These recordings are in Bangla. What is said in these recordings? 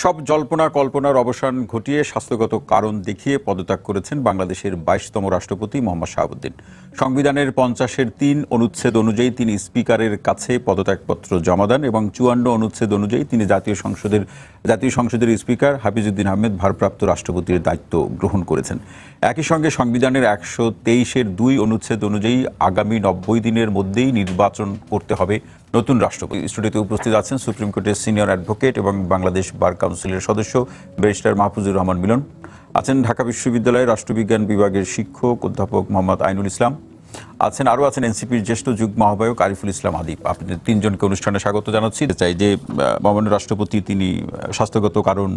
সব জল্পনা কল্পনার অবসান ঘটিয়ে স্বাস্থ্যগত কারণ দেখিয়ে পদত্যাগ করেছেন বাংলাদেশের ২২তম রাষ্ট্রপতি মোহাম্মদ শাহাবুদ্দিন। সংবিধানের ৫০-এর ৩ অনুচ্ছেদ অনুযায়ী তিনি স্পিকারের কাছে পদত্যাগপত্র জমা দেন এবং ৫৪ অনুচ্ছেদ অনুযায়ী তিনি জাতীয় সংসদের স্পিকার হাফিজউদ্দিন আহমেদ ভারপ্রাপ্ত রাষ্ট্রপতির দায়িত্ব গ্রহণ করেছেন। একই সঙ্গে সংবিধানের ১২৩-এর ২ অনুচ্ছেদ অনুযায়ী আগামী ৯০ দিনের মধ্যেই নির্বাচন করতে হবে নতুন রাষ্ট্রপতি। স্টুডিওতে উপস্থিত আছেন সুপ্রিম কোর্টের সিনিয়র অ্যাডভোকেট এবং বাংলাদেশ বার কাউন্সিলের সদস্য ব্যারিস্টার মাহফুজুর রহমান মিলন, আছেন ঢাকা বিশ্ববিদ্যালয়ের রাষ্ট্রবিজ্ঞান বিভাগের শিক্ষক অধ্যাপক মোহাম্মদ আইনুল ইসলাম, আরও আছেন এনসিপির জ্যেষ্ঠ যুগ্ম আহ্বায়ক আরিফুল ইসলাম আদিব। আপনাদের তিনজনকে অনুষ্ঠানে স্বাগত জানাচ্ছি। চাই যে মহামান্য রাষ্ট্রপতি তিনি স্বাস্থ্যগত কারণ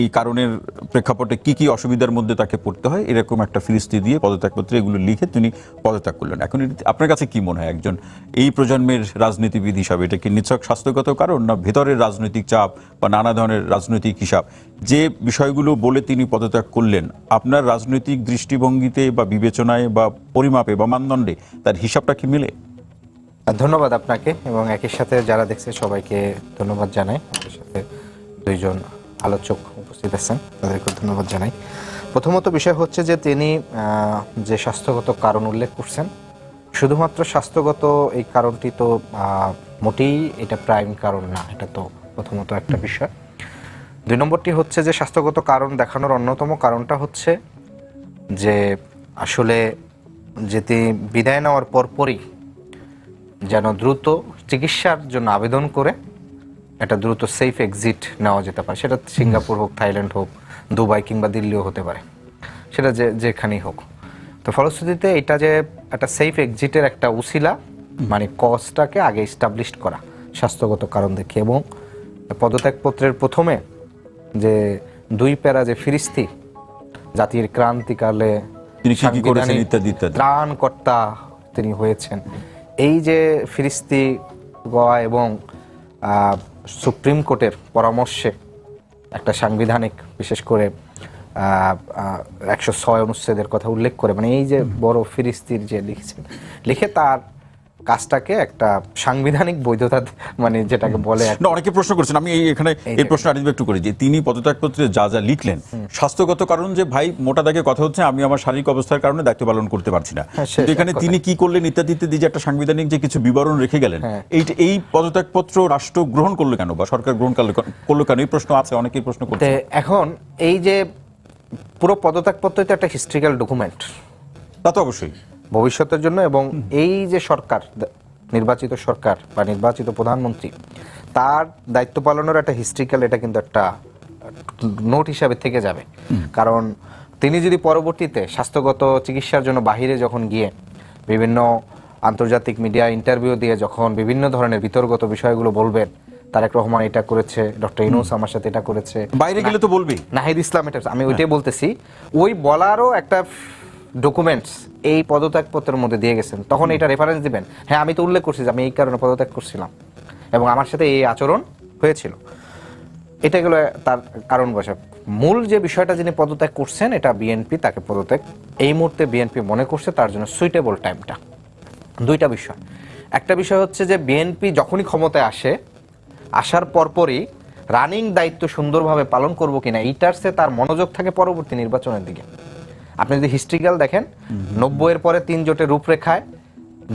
এই কারণের প্রেক্ষাপটে কি অসুবিধার মধ্যে তাকে পড়তে হয় এরকম একটা ফিরিস্তি দিয়ে পদত্যাগপত্রে এগুলো লিখে তিনি পদত্যাগ করলেন। এখন আপনার কাছে কি মনে হয় একজন এই প্রজন্মের রাজনীতিবিদ হিসাবে এটা কি নিছক স্বাস্থ্যগত কারণ, না ভেতরের রাজনৈতিক চাপ বা নানা ধরনের রাজনৈতিক হিসাব? যে বিষয়গুলো বলে তিনি পদত্যাগ করলেন, আপনার রাজনৈতিক দৃষ্টিভঙ্গিতে বা বিবেচনায় বা পরিমাপে বা মানদণ্ডে তার হিসাবটা কি মেলে? ধন্যবাদ আপনাকে এবং একই সাথে যারা দেখছে সবাইকে ধন্যবাদ জানাই। আমাদের সাথে দুইজন আলোচক উপস্থিত আছেন, তাদেরকে ধন্যবাদ জানাই। প্রথমত বিষয় হচ্ছে যে তিনি যে স্বাস্থ্যগত কারণ উল্লেখ করছেন, শুধুমাত্র স্বাস্থ্যগত এই কারণটি তো মোটেই এটা প্রাইম কারণ না, এটা তো প্রথমত একটা বিষয়। দুই নম্বরটি হচ্ছে যে স্বাস্থ্যগত কারণ দেখানোর অন্যতম কারণটা হচ্ছে যে আসলে যে তিনি বিদায় নেওয়ার পরপরই যেন দ্রুত চিকিৎসার জন্য আবেদন করে একটা দ্রুত সেফ এক্সিট নেওয়া যেতে পারে। সেটা সিঙ্গাপুর হোক, থাইল্যান্ড হোক, দুবাই কিংবা দিল্লিও হতে পারে, সেটা যেখানেই হোক। তো ফলশ্রুতিতে এটা যে একটা সেফ এক্সিটের একটা উসিলা, মানে কজটাকে আগে এস্টাবলিশ করা স্বাস্থ্যগত কারণ দেখে। এবং পদত্যাগপত্রের প্রথমে যে 2 প্যারা যে ফিরিস্তি, জাতির ক্রান্তিকালে ত্রাণকর্তা তিনি হয়েছেন, এই যে ফিরিস্তি গোয়া এবং সুপ্রিম কোর্টের পরামর্শে একটা সাংবিধানিক বিশেষ করে ১০৬ অনুচ্ছেদের কথা উল্লেখ করে, মানে এই যে বড় ফিরিস্তির যে লিখে তার কাজটাকে একটা সাংবিধানিক বৈধতা, মানে যেটাকে বলে। অনেকে প্রশ্ন করছেন, আমি এখানে এই প্রশ্ন আরেকবার একটু করি যে তিনি পদত্যাগপত্রে যা লিখলেন স্বাস্থ্যগত কারণ, যে ভাই মোটা দাগে কথা হচ্ছে আমি আমার শারীরিক অবস্থার কারণে দায়িত্ব পালন করতে পারছি না, এখানে তিনি কি করলেন ইত্যাদি ইত্যাদি যে একটা সাংবিধানিক যে কিছু বিবরণ রেখে গেলেন, এই পদত্যাগপত্র রাষ্ট্র গ্রহণ করলো কেন বা সরকার গ্রহণ করলো কেন, এই প্রশ্ন আছে, অনেকেই প্রশ্ন করছে। এখন এই যে পুরো পদত্যাগপত্র তো একটা হিস্ট্রিক্যাল ডকুমেন্ট, তা তো অবশ্যই ভবিষ্যতের জন্য। এবং এই যে সরকার, নির্বাচিত সরকার বা নির্বাচিত প্রধানমন্ত্রী, তার দায়িত্ব পালনের একটা হিস্ট্রিক্যাল, এটা কিন্তু একটা নোট হিসাবে থেকে যাবে। কারণ তিনি যদি পরবর্তীতে স্বাস্থ্যগত চিকিৎসার জন্য বাহিরে যখন গিয়ে বিভিন্ন আন্তর্জাতিক মিডিয়া ইন্টারভিউ দিয়ে যখন বিভিন্ন ধরনের বিতর্কত বিষয়গুলো বলবেন, তারেক রহমান এটা করেছে, ডক্টর ইউনূস আমার সাথে এটা করেছে, বাইরে গেলে তো বলবি, নাহিদ ইসলাম এটা, আমি ওইটাই বলতেছি, ওই বলারও একটা ডকুমেন্টস এই পদত্যাগপত্রের মধ্যে দিয়ে গেছেন। তখন এটা রেফারেন্স দিবেন, হ্যাঁ আমি তো উল্লেখ করছি যে আমি এই কারণে পদত্যাগ করছিলাম এবং আমার সাথে এই আচরণ হয়েছিল। এটা গেল তার কারণ বসে। মূল যে বিষয়টা যিনি পদত্যাগ করছেন, এটা বিএনপি তাকে পদত্যাগ এই মুহূর্তে বিএনপি মনে করছে তার জন্য সুইটেবল টাইমটা। দুইটা বিষয়, একটা বিষয় হচ্ছে যে বিএনপি যখনই ক্ষমতায় আসার পরপরই রানিং দায়িত্ব সুন্দরভাবে পালন করবো কিনা এইটার সে তার মনোযোগ থাকে পরবর্তী নির্বাচনের দিকে। আপনি যদি হিস্ট্রিক্যাল দেখেন, 90-এর পরে 3 জোটের রূপরেখায়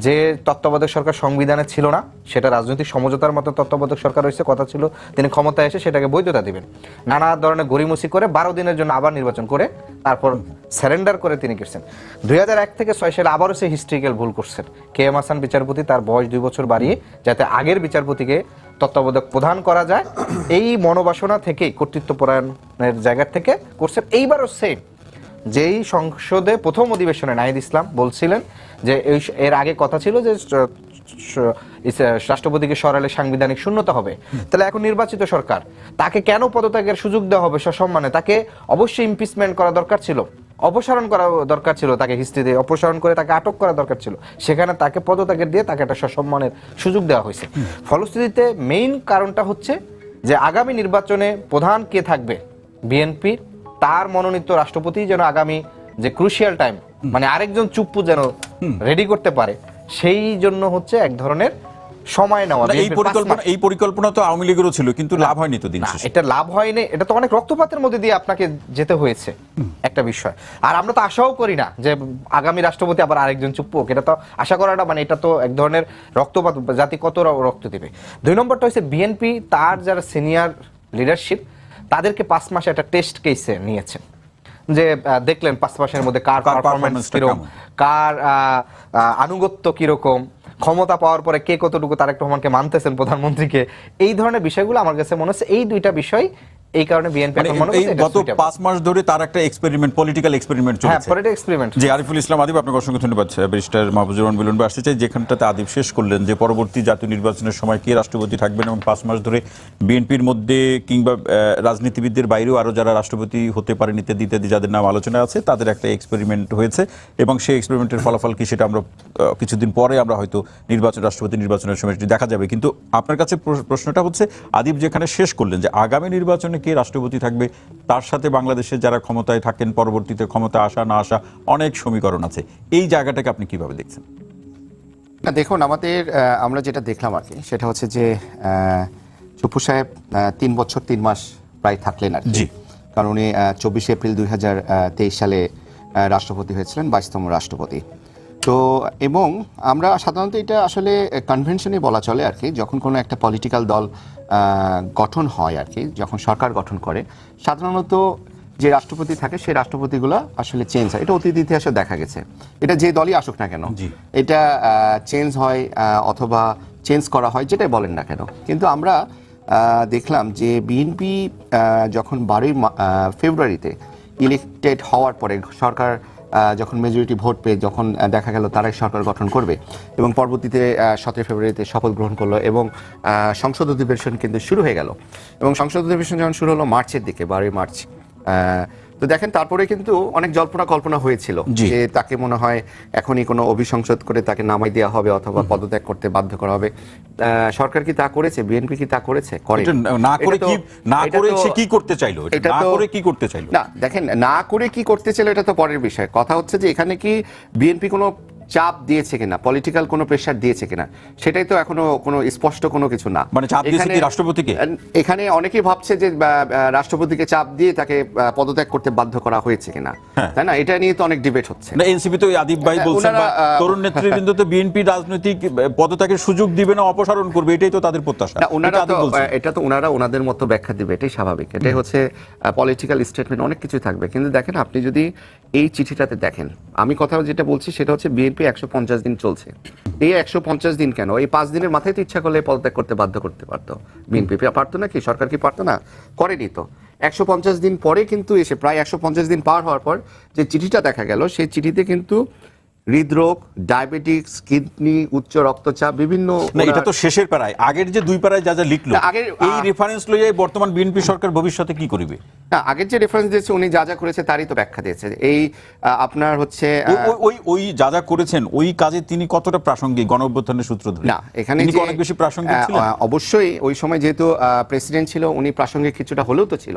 যে তত্ত্বাবধায়ক সরকার সংবিধানে ছিল না, সেটা রাজনৈতিক সমঝোতার মতো তত্ত্বাবধায়ক সরকার হয়েছে, কথা ছিল তিনি ক্ষমতায় এসে সেটাকে বৈধতা দিবেন, নানা ধরনের গড়িমসি করে 12 দিনের জন্য আবার নির্বাচন করে তারপর স্যারেন্ডার করে তিনি গেছেন। 2001 থেকে 6 সালে আবারও সে হিস্ট্রিক্যাল ভুল করছেন। KM হাসান বিচারপতি তার বয়স 2 বছর বাড়িয়ে যাতে আগের বিচারপতিকে তত্ত্বাবধায়ক প্রধান করা যায়, এই মনোবাসনা থেকেই কর্তৃত্ব পরায়ণের জায়গা থেকে করছেন। এইবারও সেম, যেই সংসদে প্রথম অধিবেশনে নাহিদ ইসলাম বলছিলেন যে এর আগে কথা ছিল যে রাষ্ট্রপতিকে সরালে সাংবিধানিক শূন্যতা হবে, তাহলে এখন নির্বাচিত সরকার তাকে কেন পদত্যাগের সুযোগ দেওয়া হবে সসম্মানে? তাকে অবশ্যই ইমপিচমেন্ট করা দরকার ছিল, অপসারণ করা দরকার ছিল, তাকে হিস্ট্রিতে অপসারণ করে তাকে আটক করা দরকার ছিল, সেখানে তাকে পদত্যাগের দিয়ে তাকে একটা সসম্মানের সুযোগ দেওয়া হয়েছে। ফলশ্রুতিতে মেইন কারণটা হচ্ছে যে আগামী নির্বাচনে প্রধান কে থাকবে বিএনপির, তার মনোনীত রাষ্ট্রপতি যেন আগামী যে ক্রুশিয়াল টাইম, মানে আরেকজন চুপ্পু যেন রেডি করতে পারে, সেই জন্য হচ্ছে এক ধরনের সময় নেওয়া। এই পরিকল্পনা তো আওয়ামী লীগেরও ছিল, কিন্তু লাভ হয়নি তো দিন শেষে। এটা লাভ হয়নি, এটা তো অনেক রক্তপাতের মধ্যে দিয়ে আপনাকে যেতে হয়েছে একটা বিষয়। আর আমরা তো আশাও করি না যে আগামী রাষ্ট্রপতি আবার আরেকজন চুপ্পুক, এটা তো আশা করাটা মানে এটা তো এক ধরনের রক্তপাত, জাতি কত রক্ত দিবে। 2 নম্বরটা হচ্ছে বিএনপি তার যারা সিনিয়র লিডারশিপ তাদেরকে 5 মাসে একটা টেস্ট কেসে নিয়েছেন, যে দেখলেন 5 মাসের মধ্যে কার পারফরম্যান্স কিরকম, কার আনুগত্য কিরকম, ক্ষমতা পাওয়ার পরে কে কতটুকু তারেক রহমানকে মানতেছেন প্রধানমন্ত্রীকে। এই ধরনের বিষয়গুলো আমার কাছে মনে হচ্ছে এই 2টা বিষয়, এই কারণে বিএনপি এখন মনে করছে গত 5 মাস ধরে তার একটা এক্সপেরিমেন্ট, পলিটিক্যাল এক্সপেরিমেন্ট চলছে। হ্যাঁ, পলিটিক্যাল এক্সপেরিমেন্ট। যে আরিফুল ইসলাম আদিব, আপনাকে অসংখ্য ধন্যবাদ। ব্যারিস্টার মাহফুজুর রহমান মিলন ভাই আসতে চাই, যেখানটাতে আদিব শেষ করলেন যে পরবর্তী জাতীয় নির্বাচনের সময় কে রাষ্ট্রপতি থাকবেন, এবং 5 মাস ধরে বিএনপির মধ্যে কিংবা রাজনীতিবিদদের বাইরেও আরো যারা রাষ্ট্রপতি হতে পারেন ইত্যাদি ইত্যাদি যাদের নাম আলোচনা আছে, তাদের একটা এক্সপেরিমেন্ট হয়েছে, এবং সেই এক্সপেরিমেন্টের ফলাফল কি সেটা আমরা কিছুদিন পরে আমরা হয়তো রাষ্ট্রপতি নির্বাচনের সময় দেখা যাবে। কিন্তু আপনার কাছে প্রশ্নটা হচ্ছে, আদিব যেখানে শেষ করলেন যে আগামী নির্বাচনে কে রাষ্ট্রপতি থাকবে, তার সাথে বাংলাদেশে যারা ক্ষমতায় থাকেন পরবর্তীতে ক্ষমতা আসা না আসা অনেক সমীকরণ আছে, এই জায়গাটাকে আপনি কিভাবে দেখছেন? না দেখুন, আমরা যেটা দেখলাম আর কি, সেটা হচ্ছে যে চুপ্পু সাহেব 3 বছর 3 মাস প্রায় থাকলেন আর কি। কারণ উনি 24 এপ্রিল 2023 সালে রাষ্ট্রপতি হয়েছিলেন, 22তম রাষ্ট্রপতি। তো এবং আমরা সাধারণত এটা আসলে কনভেনশনে বলা চলে আর কি, যখন কোনো একটা পলিটিক্যাল দল গঠন হয় আর কি, যখন সরকার গঠন করে, সাধারণত যে রাষ্ট্রপতি থাকে সেই রাষ্ট্রপতিগুলো আসলে চেঞ্জ হয়। এটা অতীত ইতিহাসে দেখা গেছে, এটা যে দলই আসুক না কেন, এটা চেঞ্জ হয় অথবা চেঞ্জ করা হয়, যেটাই বলেন না কেন। কিন্তু আমরা দেখলাম যে বিএনপি যখন 12ই ফেব্রুয়ারিতে ইলেকটেড হওয়ার পরে, সরকার যখন মেজরিটি ভোট পেয়ে যখন দেখা গেল তারাই সরকার গঠন করবে, এবং পরবর্তীতে 17 ফেব্রুয়ারিতে শপথ গ্রহণ করলো, এবং সংসদ অধিবেশন কিন্তু শুরু হয়ে গেল। এবং সংসদ অধিবেশন যখন শুরু হলো মার্চের দিকে, 12ই মার্চ, তো দেখেন তারপরে কিন্তু অনেক জল্পনা কল্পনা হয়েছিল যে তাকে মনে হয় এখনই কোনো অভিসংসদ করে তাকে নামাই দেওয়া হবে অথবা পদত্যাগ করতে বাধ্য করা হবে। সরকার কি তা করেছে? বিএনপি কি তা করেছে? না দেখেন, না করে কি করতে চাইলো এটা তো পরের বিষয়। কথা হচ্ছে যে এখানে কি বিএনপি কোনো চাপ দিয়েছে কিনা, পলিটিক্যাল কোনো প্রেসার দিয়েছে কিনা, সেটাই তো এখনো কোনো স্পষ্ট কোনো কিছু না। মানে চাপ দিয়েছে কি রাষ্ট্রপতিকে? এখানে অনেকেই ভাবছে যে রাষ্ট্রপতিকে চাপ দিয়ে তাকে পদত্যাগ করতে বাধ্য করা হয়েছে কিনা, তাই না? এটা নিয়ে তো অনেক ডিবেট হচ্ছে। না, এনসিপি তো আদিব ভাই বলছেন, তরুণ নেতৃবৃন্দ তো বিএনপি রাজনৈতিক পদত্যাগের সুযোগ দিবে না, অপসারণ করবে, এটাই তো তাদের প্রত্যাশা। এটা তো ওনারা ওনাদের মতো ব্যাখ্যা দিবে, এটাই স্বাভাবিক। এটাই হচ্ছে পলিটিক্যাল স্টেটমেন্ট, অনেক কিছুই থাকবে। কিন্তু দেখেন, আপনি যদি এই চিঠিটাতে দেখেন, আমি কথা যেটা বলছি সেটা হচ্ছে বিএনপি 150 দিন চলছে। এই 150 দিন কেন, এই 5 দিনের মাথায় তো ইচ্ছা করলে পদত্যাগ করতে বাধ্য করতে পারতো। বিএনপি পারতো না কি? সরকার কি পারতো না? করেনি তো। 150 দিন পরে কিন্তু এসে, প্রায় 150 দিন পার হওয়ার পর যে চিঠিটা দেখা গেল, সেই চিঠিতে কিন্তু হৃদরোগ, ডায়াবেটিক্স, কিডনি, উচ্চ রক্তচাপ, বিভিন্ন। এটা তো শেষের পাড়ায়, আগের যে 2 পাড়ায় যা যা লিখলো, এই রেফারেন্স লইয়া বর্তমান বিএনপি সরকার ভবিষ্যতে কি করবে? না, আগের যে রেফারেন্স দিয়েছে উনি যা যা করেছে তারই তো ব্যাখ্যা দিয়েছে। এই আপনার হচ্ছে ওই যা যা করেছেন ওই কাজে তিনি কতটা প্রাসঙ্গিক গণ অভ্যুত্থানের সূত্র ধরে? না, এখানে অনেক বেশি প্রাসঙ্গিক ছিলেন। অবশ্যই ওই সময় যেহেতু প্রেসিডেন্ট ছিল, উনি প্রাসঙ্গিক কিছুটা হলেও তো ছিল।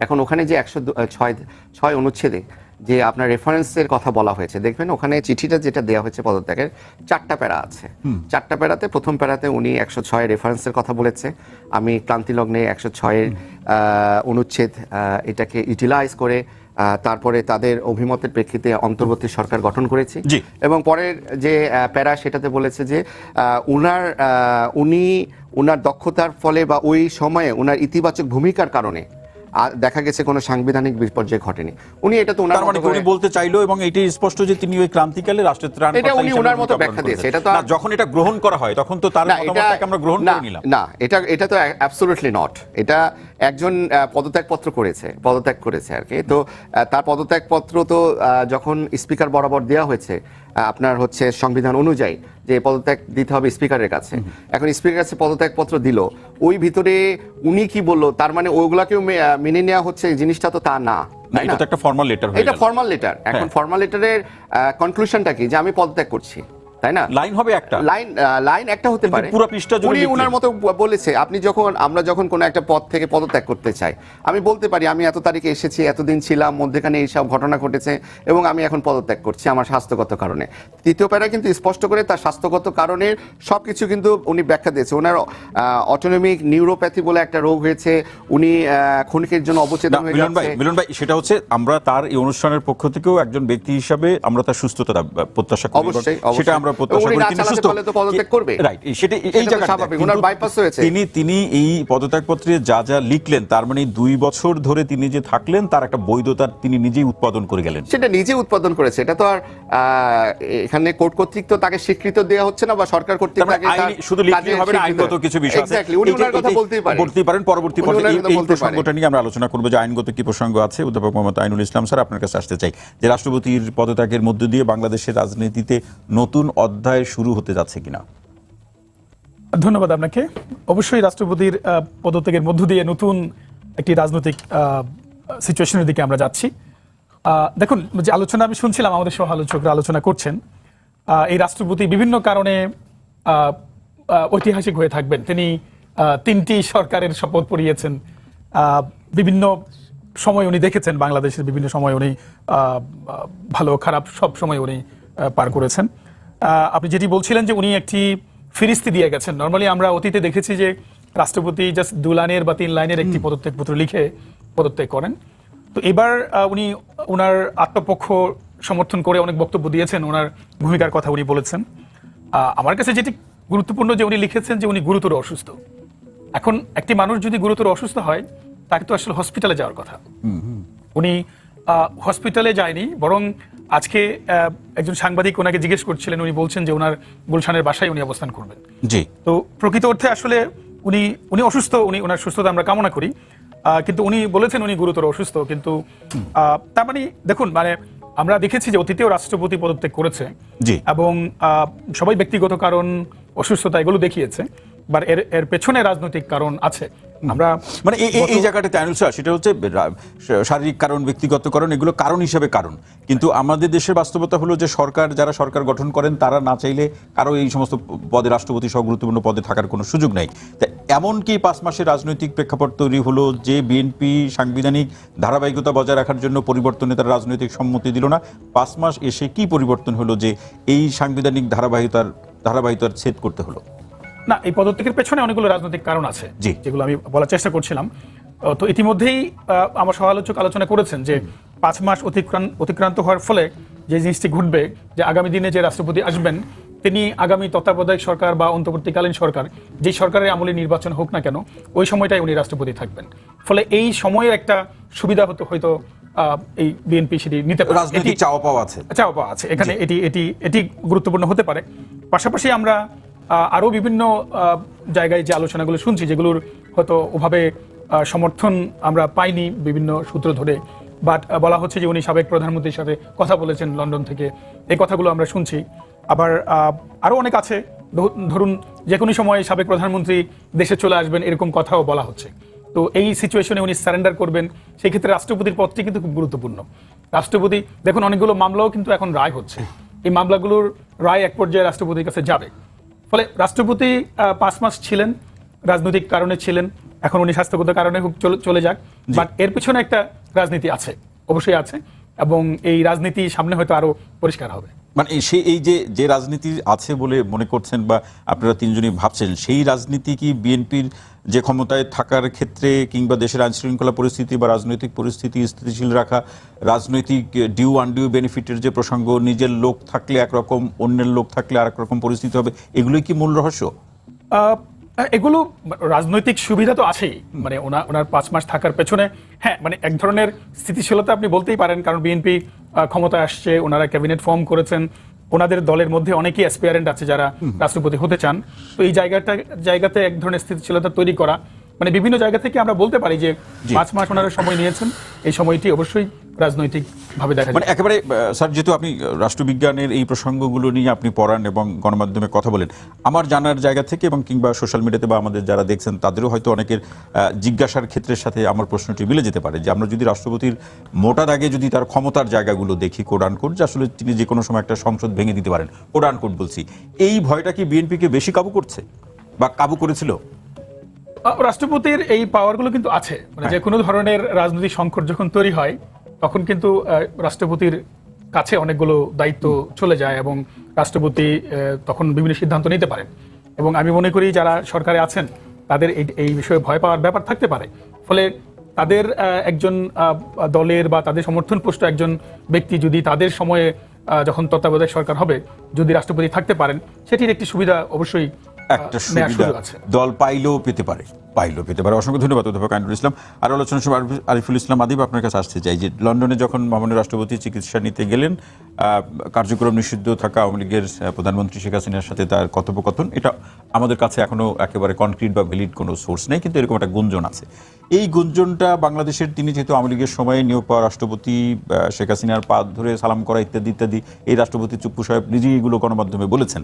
এখন ওখানে যে 106 অনুচ্ছেদে যে আপনার রেফারেন্সের কথা বলা হয়েছে, দেখবেন ওখানে চিঠিটা যেটা দেওয়া হয়েছে পদত্যাগের 4টা প্যারা আছে। 4টা প্যারাতে প্রথম প্যারাতে উনি 106 রেফারেন্সের কথা বলেছে। আমি ক্রান্তিলগ্নে 106 অনুচ্ছেদ এটাকে ইউটিলাইজ করে তারপরে তাদের অভিমতের প্রেক্ষিতে অন্তর্বর্তী সরকার গঠন করেছি। এবং পরের যে প্যারা সেটাতে বলেছে যে উনি উনার দক্ষতার ফলে বা ওই সময়ে উনার ইতিবাচক ভূমিকার কারণে দেখা গেছে কোনো সাংবিধানিক বিপর্যয় ঘটেনি। উনি এটা তো উনার মতো করে বলতে চাইলো, এবং এটাই স্পষ্ট যে তিনি ওই ক্রান্তিকালে রাষ্ট্রের ত্রাণ, এটা উনি উনার মতো ব্যাখ্যা দিয়েছে। এটা তো যখন এটা গ্রহণ করা হয় তখন তো তার মতামতটাকে আমরা গ্রহণ করে নিলাম। না, এটা তো অ্যাবসলিউটলি নট। এটা একজন পদত্যাগ করেছে আর কি। তো তার পদত্যাগ পত্র তো যখন স্পিকার বরাবর দেওয়া হয়েছে আপনার হচ্ছে সংবিধান অনুযায়ী যে পদত্যাগ দিতে হবে স্পিকারের কাছে, এখন স্পিকারের কাছে পদত্যাগ পত্র দিল, ওই ভিতরে উনি কি বললো তার মানে ওইগুলাকেও মেনে নেওয়া হচ্ছে, জিনিসটা তো তা না। এটা তো একটা ফর্মাল লেটার, এটা ফর্মাল লেটার। এখন ফর্মাল লেটারের কনক্লুশনটা কি? যে আমি পদত্যাগ করছি, তাই না? লাইন হবে একটা, লাইন একটা হতে কিন্তু পারে, পুরো পৃষ্ঠা জুড়ে উনি লিখলেন। ওনার মতো বলেছে। আমরা যখন কোনো একটা পদ থেকে পদত্যাগ করতে চাই, আমি বলতে পারি আমি এত তারিখে এসেছি, এতদিন ছিলাম, মধ্যখানে এইসব ঘটনা ঘটেছে এবং আমি এখন পদত্যাগ করছি আমার স্বাস্থ্যগত কারণে। তৃতীয় প্যারা কিন্তু স্পষ্ট করে তার স্বাস্থ্যগত কারণের সবকিছু কিন্তু উনি ব্যাখ্যা দিয়েছে। ওনার অটোনমিক নিউরোপ্যাথি বলে একটা রোগ হয়েছে, উনি ক্ষণিকের জন্য অবচেতন হয়ে যাচ্ছে। মিলন ভাই, সেটা হচ্ছে আমরা তার এই অনুষ্ঠানের পক্ষ থেকেও একজন ব্যক্তি হিসাবে আমরা তার সুস্থতা প্রত্যাশা করি, অবশ্যই, সেটা আমরা প্রত্যাশা উনি করি না তিনি চালাতে সুস্থ পারলে তো পদত্যাগ করবে। রাইট, সেটা এই সেটা তো জায়গাটা স্বাভাবিক, ওনার bypass হয়েছে। তিনি এই পদত্যাগপত্রে যা যা লিখলেন, তার মানে 2 বছর ধরে তিনি যে থাকলেন তার একটা বৈধতা তিনি নিজেই উৎপাদন করে গেলেন। সেটা নিজে উৎপাদন করেছে, এটা তো আর এখানে কোর্ট কর্তৃক তো তাকে স্বীকৃত দেওয়া হচ্ছে না, বা সরকার কর্তৃক তার মানে তাকে তার শুধু লিখলেই কাজের হবে না, স্বীকৃত। আইনগত কিছু বিষয় আছে। Exactly, উনি ওনার কথা বলতেই পারেন পরবর্তী উনি পর্যায়ে ওনার কথা এই বলতে পারেন। প্রসঙ্গটা নিয়ে আমরা আলোচনা করব, যে আইনগত কি প্রসঙ্গ আছে। অধ্যাপক মোহাম্মদ আইনুল ইসলাম স্যার, আপনার কাছে আসতে চাই যে রাষ্ট্রপতির পদত্যাগের মধ্য দিয়ে বাংলাদেশের রাজনীতিতে নতুন অধ্যায় শুরু হতে যাচ্ছে কিনা। ধন্যবাদ আপনাকে। অবশ্যই রাষ্ট্রপতির পদত্যাগের মধ্য দিয়ে নতুন একটি রাজনৈতিক সিচুয়েশনের দিকে আমরা যাচ্ছি। দেখুন, যে আলোচনা আমি শুনছিলাম, আমাদের সহ আলোচকরা আলোচনা করছেন, এই রাষ্ট্রপতি বিভিন্ন কারণে ঐতিহাসিক হয়ে থাকবেন। তিনি 3টি সরকারের শপথ পড়িয়েছেন, বিভিন্ন সময় উনি দেখেছেন, বাংলাদেশের বিভিন্ন সময় উনি ভালো খারাপ সব সময় উনি পার করেছেন। আপনি যেটি বলছিলেন যে উনি একটি ফিরিস্তি দিয়ে গেছেন। নর্মালি আমরা অতীতে দেখেছি যে রাষ্ট্রপতি জাস্ট 2 লাইনের বা 3 লাইনের একটি পদত্যাগপত্র লিখে পদত্যাগ করেন। তো এবার উনি ওনার আত্মপক্ষ সমর্থন করে অনেক বক্তব্য দিয়েছেন, ওনার ভূমিকার কথা উনি বলেছেন। আমার কাছে যেটি গুরুত্বপূর্ণ যে উনি লিখেছেন যে উনি গুরুতর অসুস্থ। এখন একটি মানুষ যদি গুরুতর অসুস্থ হয়, তাকে তো আসলে হসপিটালে যাওয়ার কথা। উনি হসপিটালে যায়নি, বরং আজকে একজন সাংবাদিক ওনাকে জিজ্ঞেস করছিলেন, উনি বলছেন যে ওনার গুলশানের বাসায় উনি অবস্থান করবেন। জি, তো প্রকৃত অর্থে আসলে উনি অসুস্থ, ওনার সুস্থতা আমরা কামনা করি, কিন্তু উনি বলেছেন উনি গুরুতর অসুস্থ। কিন্তু তার মানে দেখুন, মানে আমরা দেখেছি যে অতীতেও রাষ্ট্রপতি পদত্যাগ করেছে, জি, এবং সবাই ব্যক্তিগত কারণ, অসুস্থতা এগুলো দেখিয়েছে, বা এর পেছনে রাজনৈতিক কারণ আছে। আমরা মানে এই জায়গাটাতে আইনুল স্যার, সেটা হচ্ছে শারীরিক কারণ, ব্যক্তিগত কারণ, এগুলো কারণ হিসেবে কারণ। কিন্তু আমাদের দেশের বাস্তবতা হলো যে যারা সরকার গঠন করেন, তারা না চাইলে কারো এই সমস্ত পদে, রাষ্ট্রপতি সহ গুরুত্বপূর্ণ পদে থাকার কোনো সুযোগ নাই। তা এমনকি 5 মাসের রাজনৈতিক প্রেক্ষাপট তৈরি হলো যে বিএনপি সাংবিধানিক ধারাবাহিকতা বজায় রাখার জন্য পরিবর্তনে তারা রাজনৈতিক সম্মতি দিল না। 5 মাস এসে কি পরিবর্তন হলো যে এই সাংবিধানিক ধারাবাহিকতার ছেদ করতে হলো? না, এই পদত্যাগের পেছনে অনেকগুলো রাজনৈতিক কারণ আছে, জি, যেগুলো আমি বলার চেষ্টা করছিলাম। তো ইতিমধ্যেই আমার সহ-আলোচক আলোচনা করেছেন যে 5 মাস অতিক্রান্ত হওয়ার ফলে যে জিনিসটি ঘটবে, যে আগামী দিনে যে রাষ্ট্রপতি আসবেন, তিনি আগামী তত্ত্বাবধায়ক সরকার বা অন্তর্বর্তীকালীন সরকার, যে সরকারের আমলে নির্বাচন হোক না কেন, ওই সময়টাই উনি রাষ্ট্রপতি থাকবেন। ফলে এই সময়ের একটা সুবিধা হয়তো এই বিএনপি সেটি নিতে পারে। রাজনৈতিক চাওয়া পাওয়া আছে এখানে এটি গুরুত্বপূর্ণ হতে পারে। পাশাপাশি আমরা আরো বিভিন্ন জায়গায় যে আলোচনাগুলো শুনছি, যেগুলোর হয়তো ওভাবে সমর্থন আমরা পাইনি বিভিন্ন সূত্র ধরে, বাট বলা হচ্ছে যে উনি সাবেক প্রধানমন্ত্রীর সাথে কথা বলেছেন লন্ডন থেকে, এই কথাগুলো আমরা শুনছি। আবার আরো অনেক আছে, ধরুন যে কোনো সময় সাবেক প্রধানমন্ত্রী দেশে চলে আসবেন, এরকম কথাও বলা হচ্ছে। তো এই সিচুয়েশনে উনি সারেন্ডার করবেন, সেই ক্ষেত্রে রাষ্ট্রপতির পদটি কিন্তু খুব গুরুত্বপূর্ণ। রাষ্ট্রপতি দেখুন, অনেকগুলো মামলাও কিন্তু এখন রায় হচ্ছে, এই মামলাগুলোর রায় এক পর্যায়ে রাষ্ট্রপতির কাছে যাবে। ফলে রাষ্ট্রপতি 5 মাস ছিলেন, রাজনৈতিক কারণে ছিলেন, এখন উনি স্বাস্থ্যগত কারণে চলে যাক, বাট এর পিছনে একটা রাজনীতি আছে, অবশ্যই আছে, এবং এই রাজনীতি সামনে হয়তো আরো পরিষ্কার হবে। মানে এই যে রাজনীতি আছে বলে মনে করছেন বা আপনারা তিনজনই ভাবছেন, সেই রাজনীতি কি বিএনপির যে ক্ষমতায় থাকার ক্ষেত্রে কিংবা দেশের আইনশৃঙ্খলা পরিস্থিতি বা রাজনৈতিক পরিস্থিতি স্থিতিশীল রাখা, রাজনৈতিক ডিউ আনডিউ বেনিফিটের যে প্রসঙ্গ, নিজের লোক থাকলে একরকম, অন্যের লোক থাকলে আরেক রকম পরিস্থিতি হবে, এগুলোই কি মূল রহস্য? এগুলো রাজনৈতিক সুবিধা তো আছেই, মানে ওনার 5 মাস থাকার পেছনে হ্যাঁ, মানে এক ধরনের স্থিতিশীলতা আপনি বলতেই পারেন, কারণ বিএনপি ক্ষমতায় আসছে, ওনারা ক্যাবিনেট ফর্ম করেছেন, ওনাদের দলের মধ্যে অনেকেই অ্যাসপিয়ারেন্ট আছে যারা রাষ্ট্রপতি হতে চান। তো এই জায়গাতে এক ধরনের স্থিতিশীলতা তৈরি করা, মানে বিভিন্ন জায়গা থেকে আমরা বলতে পারি যে 5 মাস ওনারা সময় নিয়েছেন, এই সময়টি অবশ্যই রাজনৈতিক ভাবে দেখা মানে যায়। একেবারে স্যার, যেহেতু আপনি রাষ্ট্রবিজ্ঞানের এই প্রসঙ্গগুলো নিয়ে আপনি পড়ান এবং গণমাধ্যমে কথা বলেন, আমার জানার জায়গা থেকে এবং কিংবা সোশ্যাল মিডিয়াতে বা আমাদের যারা দেখছেন তাদেরও হয়তো অনেকের জিজ্ঞাসার ক্ষেত্রের সাথে আমার প্রশ্নটি মিলে যেতে পারে যে আমরা যদি রাষ্ট্রপতির মোটা দাগে যদি তার ক্ষমতার জায়গাগুলো দেখি, কোড আনকোড, যে আসলে তিনি যে কোনো সময় একটা সংসদ ভেঙে দিতে পারেন, কোড আনকোড বলছি, এই ভয়টা কি বিএনপিকে বেশি কাবু করছে বা কাবু করেছিল? রাষ্ট্রপতির এই পাওয়ারগুলো কিন্তু আছে, মানে যে কোনো ধরনের রাজনৈতিক সংকট যখন তৈরি হয় তখন কিন্তু রাষ্ট্রপতির কাছে অনেকগুলো দায়িত্ব চলে যায় এবং রাষ্ট্রপতি তখন বিভিন্ন সিদ্ধান্ত নিতে পারেন। এবং আমি মনে করি যারা সরকারে আছেন তাদের এই বিষয়ে ভয় পাওয়ার ব্যাপার থাকতে পারে। ফলে তাদের একজন দলের বা তাদের সমর্থনপুষ্ট একজন ব্যক্তি যদি তাদের সময়ে যখন তত্ত্বাবধায়ক সরকার হবে যদি রাষ্ট্রপতি থাকতে পারেন, সেটির একটি সুবিধা অবশ্যই একটা নেওয়ার সুবিধা সুযোগ আছে। দল পাইলেও পেতে পারে। অসংখ্য ধন্যবাদ অধ্যাপক আইনুল ইসলাম। আর আলোচনার সময় আরিফুল ইসলাম আদিব, আপনার কাছে আসতে চাই যে লন্ডনে যখন মাননীয় রাষ্ট্রপতি চিকিৎসা নিতে গেলেন, কার্যক্রম নিষিদ্ধ থাকা আওয়ামী লীগের প্রধানমন্ত্রী শেখ হাসিনার সাথে তার কথোপকথন, এটা আমাদের কাছে এখনো একেবারে কনক্রিট বা ভ্যালিড কোনো সোর্স নেই, কিন্তু এরকম একটা গুঞ্জন আছে। এই গুঞ্জনটা বাংলাদেশের, তিনি যেহেতু আওয়ামী লীগের সময়ে নিয়োগ পাওয়া রাষ্ট্রপতি, শেখ হাসিনার পা ধরে সালাম করা ইত্যাদি ইত্যাদি, এই রাষ্ট্রপতি চুপ্পু সাহেব নিজেই এগুলো গণমাধ্যমে বলেছেন।